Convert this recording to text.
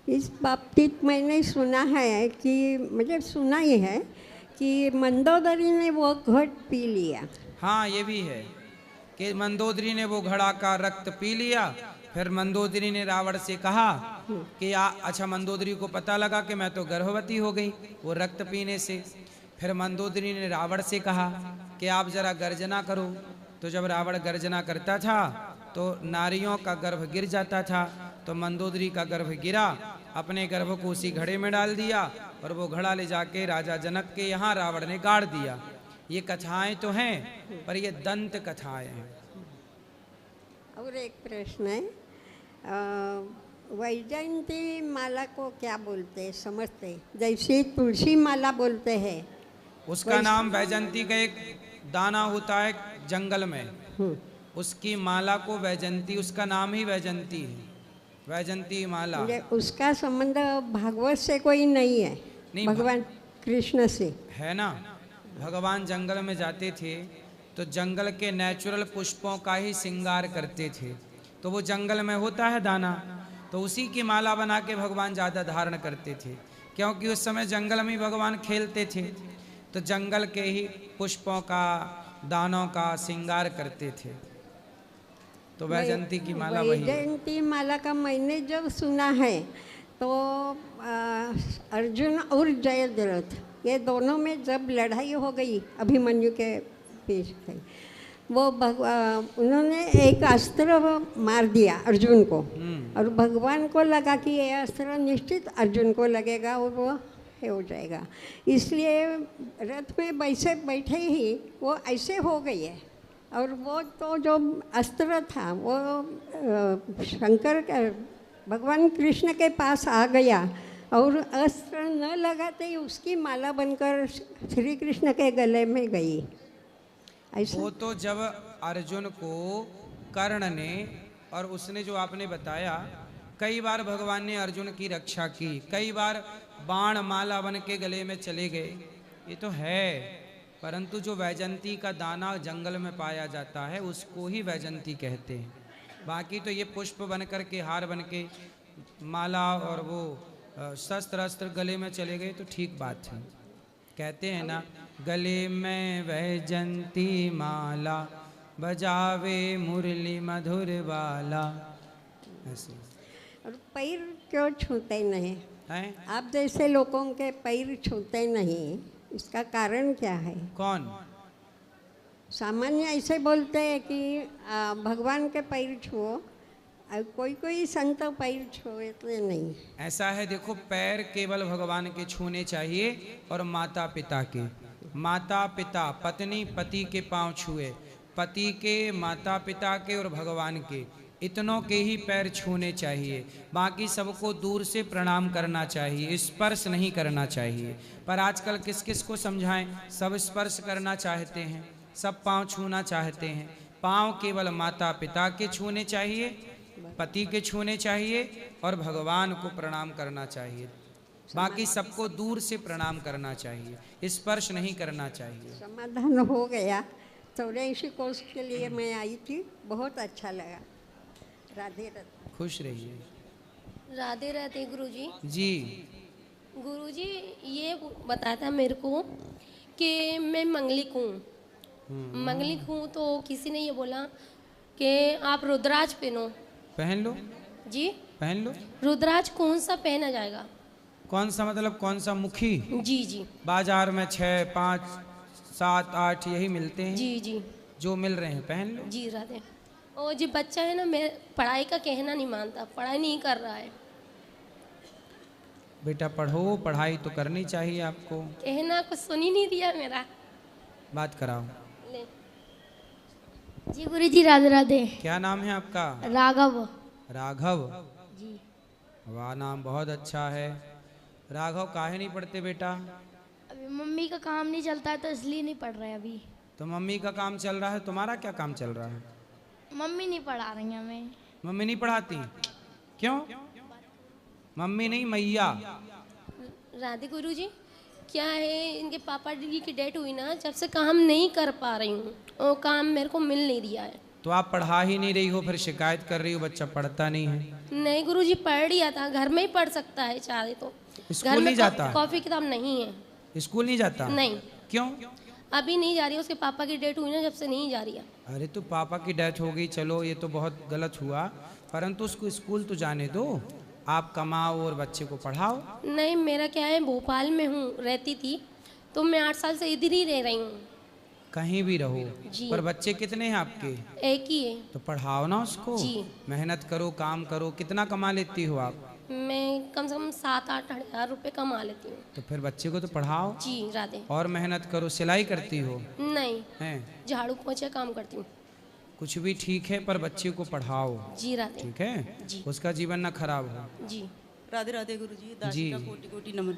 इस बाबतीत मैंने सुना है कि मुझे सुना ही है कि मंदोदरी ने वो घट पी लिया। हाँ, ये भी है कि मंदोदरी ने वो घड़ा का रक्त पी लिया। फिर मंदोदरी ने रावण से कहा कि अच्छा, मंदोदरी को पता लगा कि मैं तो गर्भवती हो गई वो रक्त पीने से। फिर मंदोदरी ने रावण से कहा कि आप जरा गर्जना करो। तो जब रावण गर्जना करता था तो नारियों का गर्भ गिर जाता था। तो मंदोदरी का गर्भ गिरा, अपने गर्भ को उसी घड़े में डाल दिया और वो घड़ा ले जाके राजा जनक के यहाँ रावण ने गाड़ दिया। ये कथाएं तो हैं, पर ये दंत कथाएं हैं। और एक प्रश्न है, वैजयंती माला को क्या बोलते हैं, समझते? जैसे तुलसी माला बोलते हैं उसका नाम वैजंती का एक दाना होता है जंगल में, उसकी माला को वैजंती, उसका नाम ही वैजंती है, वैजंती माला। उसका संबंध भागवत से कोई नहीं है? नहीं, भगवान कृष्ण से है ना। भगवान जंगल में जाते थे तो जंगल के नेचुरल पुष्पों का ही श्रृंगार करते थे। तो वो जंगल में होता है दाना, तो उसी की माला बना के भगवान ज़्यादा धारण करते थे, क्योंकि उस समय जंगल में ही भगवान खेलते थे। तो जंगल के ही पुष्पों का, दानों का श्रृंगार करते थे। तो वैजयंती की माला वही है। वैजयंती माला का मैंने जब सुना है तो अर्जुन और जयद्रथ ये दोनों में जब लड़ाई हो गई अभिमन्यु के पीछे, वो उन्होंने एक अस्त्र मार दिया अर्जुन को, और भगवान को लगा कि ये अस्त्र निश्चित अर्जुन को लगेगा और वो हो जाएगा, इसलिए रथ में बैठे ही वो ऐसे हो गई है। और वो तो जो अस्त्र था वो शंकर भगवान कृष्ण के पास आ गया और अस्त्र न लगाते ही उसकी माला बनकर श्री कृष्ण के गले में गई। ऐसा वो तो जब अर्जुन को कर्ण ने, और उसने जो आपने बताया, कई बार भगवान ने अर्जुन की रक्षा की, कई बार बाण माला बन के गले में चले गए, ये तो है। परंतु जो वैजंती का दाना जंगल में पाया जाता है उसको ही वैजंती कहते हैं। बाकी तो ये पुष्प बन कर के, हार बन के, माला और वो शस्त्र अस्त्र गले में चले गए तो ठीक बात है। कहते हैं ना, गले में वैजंती माला बजावे मुरली मधुर वाला, ऐसे। और पैर क्यों छूते नहीं हैं? आप जैसे लोगों के पैर छूते नहीं, इसका कारण क्या है? कौन? सामान्य ऐसे बोलते हैं कि भगवान के पैर छुओ, कोई कोई संत पैर छुएते नहीं। ऐसा है, देखो, पैर केवल भगवान के छूने चाहिए और माता पिता के। माता पिता, पत्नी पति के पांव छुए, पति के, माता पिता के और भगवान के, इतनों के ही पैर छूने चाहिए। बाकी सबको दूर से प्रणाम करना चाहिए, स्पर्श नहीं करना चाहिए। पर आजकल किस किस को समझाएं, सब स्पर्श करना चाहते हैं, सब पांव छूना चाहते हैं। पांव केवल माता पिता के छूने चाहिए, पति के छूने चाहिए और भगवान को प्रणाम करना चाहिए। बाकी सबको दूर से प्रणाम करना चाहिए, स्पर्श नहीं करना चाहिए। समाधान हो गया। 84 कोर्स के लिए मैं आई थी, बहुत अच्छा लगा। राधे राधे। खुश रहिए। राधे राधे गुरुजी। जी गुरुजी, ये बताया था मेरे को कि मैं मंगलिक हूँ। मंगलिक हूँ तो किसी ने ये बोला कि आप रुद्राज पहनो। पहन लो जी, पहन लो। रुद्राज कौन सा पहना जाएगा? कौन सा मतलब कौन सा? मुखी? जी जी। बाजार में 6, 5, 7, 8 यही मिलते हैं। जी जी। जो मिल रहे हैं पहन लो। जी राधे। और जी बच्चा है ना, मैं पढ़ाई का कहना नहीं मानता, पढ़ाई नहीं कर रहा है। बेटा पढ़ो, पढ़ाई तो करनी चाहिए आपको। कहना कुछ सुन ही नहीं दिया मेरा। बात कराओ। ले। जी गुरुजी, राधे राधे। क्या नाम है आपका? राघव। राघव? जी। वाह, नाम बहुत अच्छा है। राघव काहे नहीं पढ़ते बेटा? अभी मम्मी का काम नहीं चलता है तो इसलिए नहीं पढ़ रहे अभी। तो मम्मी का काम चल रहा है, तुम्हारा क्या काम चल रहा है? मम्मी नहीं पढ़ा रही हैं हमें। मम्मी नहीं पढ़ाती? क्यों? मम्मी नहीं, मैया। राधे गुरुजी, क्या है, इनके पापा जी की डेथ हुई ना, जब से काम नहीं कर पा रही हूँ और काम मेरे को मिल नहीं दिया है। तो आप पढ़ा ही नहीं रही हो, फिर शिकायत कर रही हो बच्चा पढ़ता नहीं है। नहीं गुरुजी, पढ़ लिया था, घर में ही पढ़ सकता है चाहे तो। स्कूल घर में नहीं जाता? कॉपी किताब नहीं है। स्कूल नहीं जाता? नहीं, क्यों? अभी नहीं जा रही है, उसके पापा की डेट हुई ना, जब से नहीं जा रही है। अरे तो पापा की डेथ हो गई, चलो ये तो बहुत गलत हुआ, परंतु उसको स्कूल तो जाने दो, आप कमाओ और बच्चे को पढ़ाओ। नहीं, मेरा क्या है, भोपाल में हूँ, रहती थी, तो मैं 8 साल से इधर ही रह रही हूँ। कहीं भी रहो, जी। पर बच्चे कितने हैं आपके? एक ही है। तो पढ़ाओ ना उसको। जी। मेहनत करो, काम करो। कितना कमा लेती हो आप? मैं कम से कम 7-8 हज़ार रुपये कमा लेती हूँ। तो फिर बच्चे को तो पढ़ाओ जी राधे। और मेहनत करो। सिलाई करती हो? नहीं, हैं? झाड़ू पोछे काम करती हूँ। कुछ भी ठीक है, पर बच्चे को पढ़ाओ। जी राधे। ठीक है, जी। उसका जीवन ना खराब हो। जी। राधे राधे गुरुजी, दासी जी। का कोटि कोटि नमन।